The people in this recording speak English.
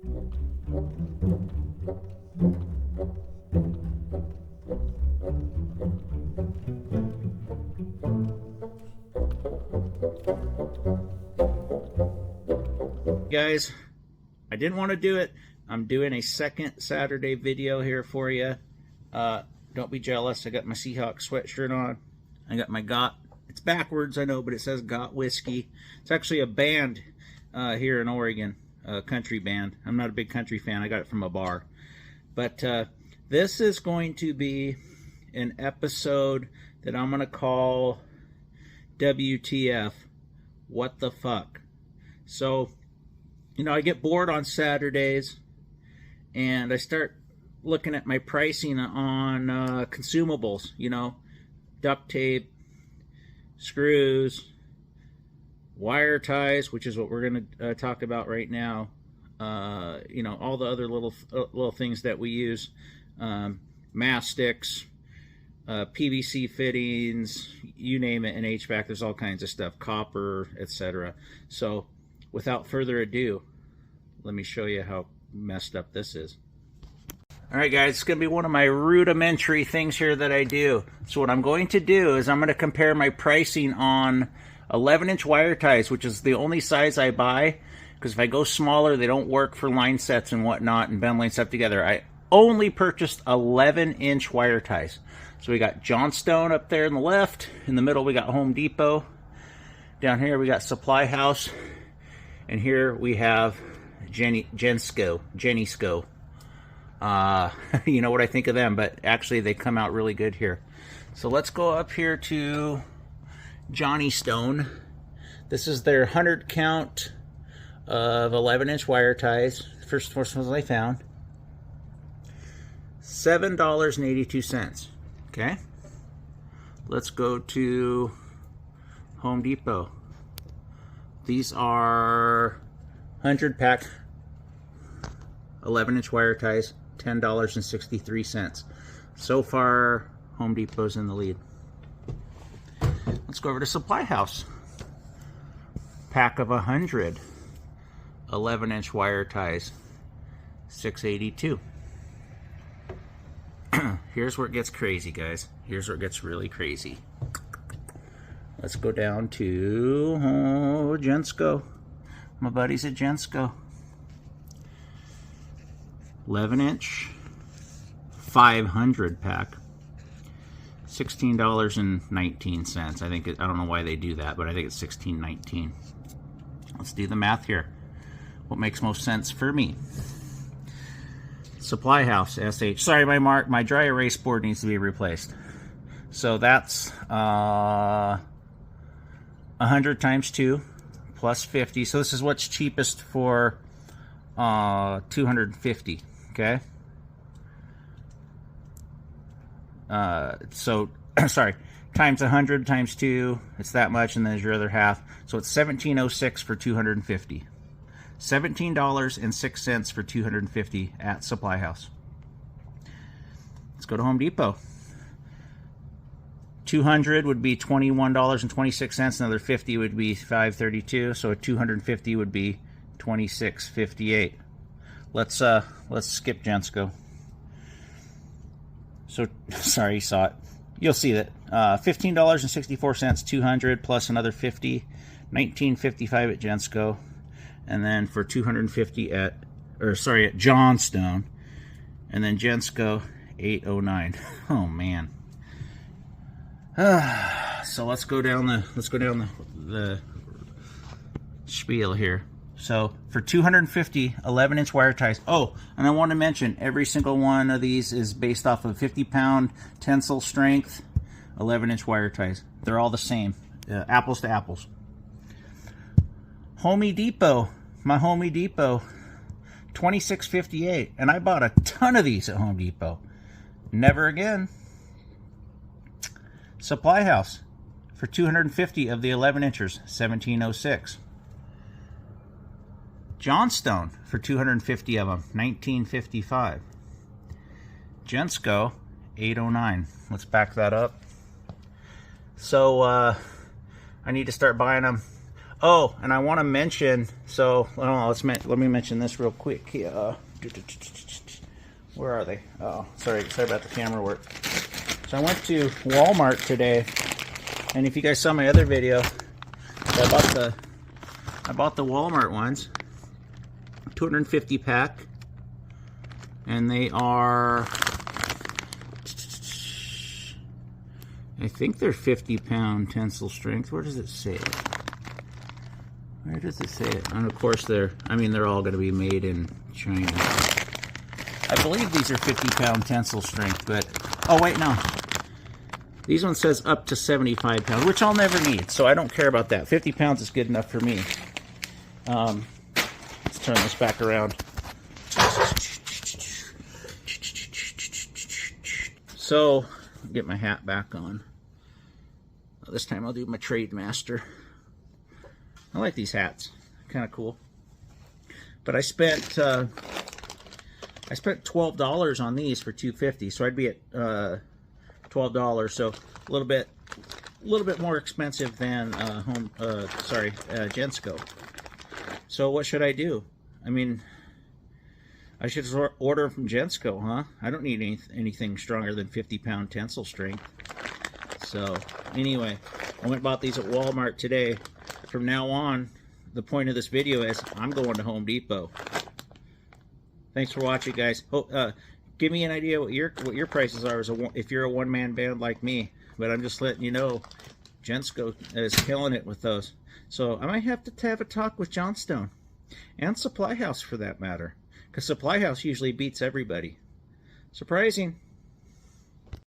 Guys, I didn't want to do it. I'm doing a second Saturday video here for you. Don't be jealous. I got my Seahawk sweatshirt on. I got my Got. It's backwards, I know, but it says Got Whiskey. It's actually a band here in Oregon, a country band. I'm not a big country fan. I got it from a bar. But this is going to be an episode that I'm going to call WTF, what the fuck. So, you know, I get bored on Saturdays and I start looking at my pricing on consumables, you know, duct tape, screws, wire ties, which is what we're going to talk about right now. You know, all the other little things that we use, mastics, PVC fittings, you name it in HVAC. There's all kinds of stuff, copper, etc. So without further ado, let me show you how messed up this is. Alright guys, it's going to be one of my rudimentary things here that I do. So what I'm going to do is I'm going to compare my pricing on 11-inch wire ties, which is the only size I buy, because if I go smaller, they don't work for line sets and whatnot and bend line stuff together. I only purchased 11-inch wire ties. So we got Johnstone up there in the left. In the middle, we got Home Depot. Down here, we got Supply House. And here we have Gensco. You know what I think of them, but actually they come out really good here. So let's go up here to Johnny Stone. This is their 100 count of 11-inch wire ties. First ones I found. $7.82. Okay. Let's go to Home Depot. These are 100 pack 11-inch wire ties, $10.63. So far, Home Depot's in the lead. Let's go over to Supply House. Pack of 100 11-inch wire ties, $6.82. Here's where it gets crazy, guys. Here's where it gets really crazy. Let's go down to Gensco. My buddies at Gensco. 11-inch, 500 pack, $16.19. I think I don't know why they do that, but I think it's $16.19. Let's do the math here. What makes most sense for me? Supply House, SH. Sorry, my dry erase board needs to be replaced. So that's 100 times 2 plus 50. So this is what's cheapest for 250. Okay. So sorry, times 100 times 2, it's that much, and then there's your other half. So it's $17.06 for 250. $17.06 for 250 at Supply House. Let's go to Home Depot. 200 would be $21.26. Another 50 would be $5.32. So a 250 would be $26.58. Let's skip Gensco. So sorry, you saw it. You'll see that $15.64, 200 plus another 50, $19.55 at Gensco, and then for 250 at Johnstone, and then Gensco $8.09. Oh man. So let's go down the spiel here. So for 250 11-inch wire ties. Oh, and I want to mention every single one of these is based off of 50-pound tensile strength 11-inch wire ties. They're all the same, apples to apples. Home Depot, my Home Depot, $26.58, and I bought a ton of these at Home Depot. Never again. Supply House for 250 of the 11 inchers, $17.06. Johnstone for 250 of them, $19.55. Gensco, $8.09. Let's back that up. So I need to start buying them. Oh, and I want to mention, so let me mention this real quick. Where are they? Oh, sorry about the camera work. So I went to Walmart today, and if you guys saw my other video, I bought the Walmart ones, 250 pack, and they are, I think they're 50-pound tensile strength. Where does it say it? Where does it say it? And of course they're all going to be made in China. I believe these are 50-pound tensile strength, but, oh wait, no. These ones says up to 75 pounds, which I'll never need, so I don't care about that. 50 pounds is good enough for me. Let's turn this back around. So, get my hat back on. This time I'll do my Trade Master. I like these hats, kind of cool. But I spent $12 on these for $2.50, so I'd be at $12. So a little bit more expensive than Gensco. So what should I do? I mean, I should order from Gensco, huh? I don't need anything stronger than 50-pound tensile strength. So anyway, I went and bought these at Walmart today. From now on, the point of this video is I'm going to Home Depot. Thanks for watching, guys. Give me an idea what your prices are if you're a one-man band like me. But I'm just letting you know, Gensco is killing it with those. So I might have to have a talk with Johnstone and Supply House for that matter, because Supply House usually beats everybody. Surprising.